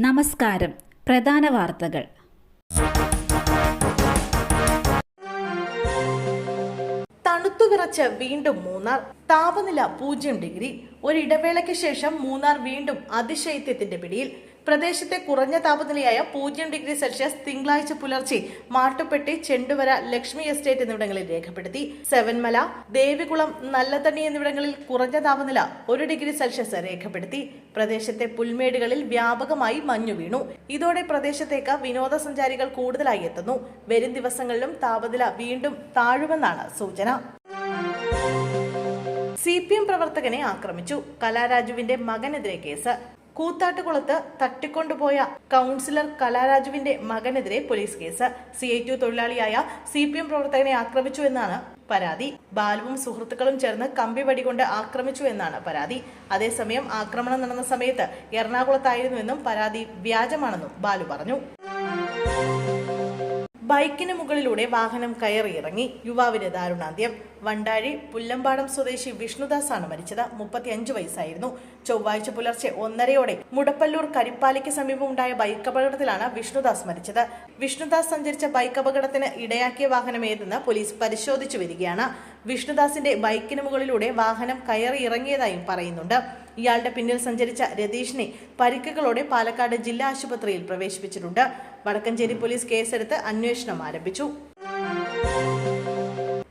നമസ്കാരം. പ്രധാന വാർത്തകൾ. തണുത്തുവിറച്ച് വീണ്ടും മൂന്നാർ. താപനില 0 ഡിഗ്രി. ഒരിടവേളയ്ക്ക് ശേഷം മൂന്നാർ വീണ്ടും അതിശൈത്യത്തിന്റെ പിടിയിൽ. പ്രദേശത്തെ കുറഞ്ഞ താപനിലയായ 0 ഡിഗ്രി സെൽഷ്യസ് തിങ്കളാഴ്ച പുലർച്ചെ മാട്ടുപ്പെട്ടി, ചെണ്ടുവര, ലക്ഷ്മി എസ്റ്റേറ്റ് എന്നിവിടങ്ങളിൽ രേഖപ്പെടുത്തി. സെവൻമല, ദേവികുളം, നല്ലതണ്ണി എന്നിവിടങ്ങളിൽ കുറഞ്ഞ താപനില 1 ഡിഗ്രി സെൽഷ്യസ് രേഖപ്പെടുത്തി. പ്രദേശത്തെ പുൽമേടുകളിൽ വ്യാപകമായി മഞ്ഞു വീണു. ഇതോടെ പ്രദേശത്തേക്ക് വിനോദസഞ്ചാരികൾ കൂടുതലായി എത്തുന്നു. വരും ദിവസങ്ങളിലും താപനില വീണ്ടും താഴുമെന്നാണ് സൂചന. CPM പ്രവർത്തകനെ ആക്രമിച്ചു. കലാരാജുവിന്റെ മകനെതിരെ കേസ്. കൂത്താട്ടുകുളത്ത് തട്ടിക്കൊണ്ടുപോയ കൗൺസിലർ കലാരാജുവിന്റെ മകനെതിരെ പോലീസ് കേസ്. CITU തൊഴിലാളിയായ CPM പ്രവർത്തകനെ ആക്രമിച്ചു എന്നാണ് പരാതി. ബാലുവും സുഹൃത്തുക്കളും ചേർന്ന് കമ്പി വടികൊണ്ട് ആക്രമിച്ചു എന്നാണ് പരാതി. അതേസമയം ആക്രമണം നടന്ന സമയത്ത് എറണാകുളത്തായിരുന്നുവെന്നും പരാതി വ്യാജമാണെന്നും ബാലു പറഞ്ഞു. ബൈക്കിന് മുകളിലൂടെ വാഹനം കയറിയിറങ്ങി. യുവാവിന് ദാരുണാന്ത്യം. വണ്ടാഴി പുല്ലമ്പാടം സ്വദേശി വിഷ്ണുദാസ് ആണ് മരിച്ചത്. 35 വയസ്സായിരുന്നു. ചൊവ്വാഴ്ച പുലർച്ചെ 1:30 മുടപ്പല്ലൂർ കരിപ്പാലിക്ക് സമീപമുണ്ടായ ബൈക്ക് അപകടത്തിലാണ് വിഷ്ണുദാസ് മരിച്ചത്. വിഷ്ണുദാസ് സഞ്ചരിച്ച ബൈക്ക് അപകടത്തിന് ഇടയാക്കിയ വാഹനം ഏതെന്ന് പോലീസ് പരിശോധിച്ചു വരികയാണ്. വിഷ്ണുദാസിന്റെ ബൈക്കിന് മുകളിലൂടെ വാഹനം കയറിയിറങ്ങിയതായും പറയുന്നുണ്ട്. ഇയാളുടെ പിന്നിൽ സഞ്ചരിച്ച രതീഷിനെ പരിക്കുകളോടെ പാലക്കാട് ജില്ലാ ആശുപത്രിയിൽ പ്രവേശിപ്പിച്ചിട്ടുണ്ട്. വടക്കഞ്ചേരി പോലീസ് കേസെടുത്ത് അന്വേഷണം ആരംഭിച്ചു.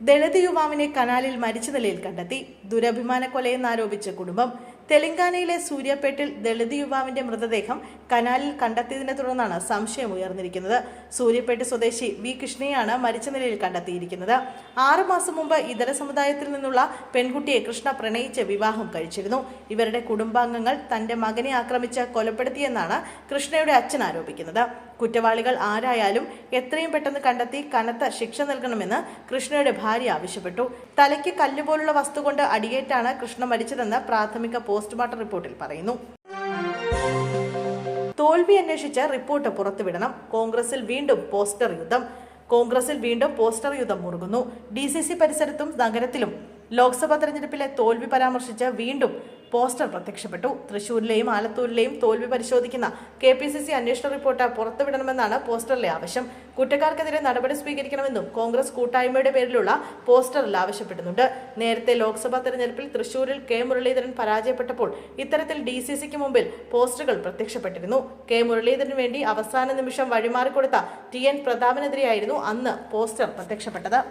ദളിത് യുവാവിനെ കനാലിൽ മരിച്ച നിലയിൽ കണ്ടെത്തി. ദുരഭിമാന കൊലയെന്നാരോപിച്ച് കുടുംബം. തെലങ്കാനയിലെ സൂര്യപേട്ടിൽ ദളിത് യുവാവിന്റെ മൃതദേഹം കനാലിൽ കണ്ടെത്തിയതിനെ തുടർന്നാണ് സംശയം ഉയർന്നിരിക്കുന്നത്. സൂര്യപേട്ട് സ്വദേശി വി കൃഷ്ണയെയാണ് മരിച്ച നിലയിൽ കണ്ടെത്തിയിരിക്കുന്നത്. 6 മാസം മുമ്പ് ഇതര സമുദായത്തിൽ നിന്നുള്ള പെൺകുട്ടിയെ കൃഷ്ണ പ്രണയിച്ച് വിവാഹം കഴിച്ചിരുന്നു. ഇവരുടെ കുടുംബാംഗങ്ങൾ തന്റെ മകനെ ആക്രമിച്ച് കൊലപ്പെടുത്തിയെന്നാണ് കൃഷ്ണയുടെ അച്ഛൻ ആരോപിക്കുന്നത്. കുറ്റവാളികൾ ആരായാലും എത്രയും പെട്ടെന്ന് കണ്ടെത്തി കനത്ത ശിക്ഷ നൽകണമെന്ന് കൃഷ്ണയുടെ ഭാര്യ ആവശ്യപ്പെട്ടു. തലയ്ക്ക് കല്ലുപോലുള്ള വസ്തു കൊണ്ട് അടിയേറ്റാണ് കൃഷ്ണ മരിച്ചതെന്ന് പ്രാഥമിക പോസ്റ്റ്മോർട്ടം റിപ്പോർട്ടിൽ പറയുന്നു. തോൽവി അന്വേഷിച്ച് റിപ്പോർട്ട് പുറത്തുവിടണം. കോൺഗ്രസിൽ വീണ്ടും പോസ്റ്റർ യുദ്ധം മുറുകുന്നു. DCC പരിസരത്തും നഗരത്തിലും ലോക്സഭാ തെരഞ്ഞെടുപ്പിലെ തോൽവി പരാമർശിച്ച് വീണ്ടും പോസ്റ്റർ പ്രത്യക്ഷപ്പെട്ടു. തൃശൂരിലെയും ആലത്തൂരിലെയും തോൽവി പരിശോധിക്കുന്ന KPCC അന്വേഷണ റിപ്പോർട്ട് പുറത്തുവിടണമെന്നാണ് പോസ്റ്ററിലെ ആവശ്യം. കുറ്റക്കാർക്കെതിരെ നടപടി സ്വീകരിക്കണമെന്നും കോൺഗ്രസ് കൂട്ടായ്മയുടെ പേരിലുള്ള പോസ്റ്ററിൽ ആവശ്യപ്പെടുന്നുണ്ട്. നേരത്തെ ലോക്സഭാ തെരഞ്ഞെടുപ്പിൽ തൃശൂരിൽ K മുരളീധരൻ പരാജയപ്പെട്ടപ്പോൾ ഇത്തരത്തിൽ DCCക്ക് മുമ്പിൽ പോസ്റ്ററുകൾ പ്രത്യക്ഷപ്പെട്ടിരുന്നു. K മുരളീധരന് വേണ്ടി അവസാന നിമിഷം വഴിമാറിക്കൊടുത്ത TN പ്രതാപനെതിരെയായിരുന്നു അന്ന് പോസ്റ്റർ പ്രത്യക്ഷപ്പെട്ടത്.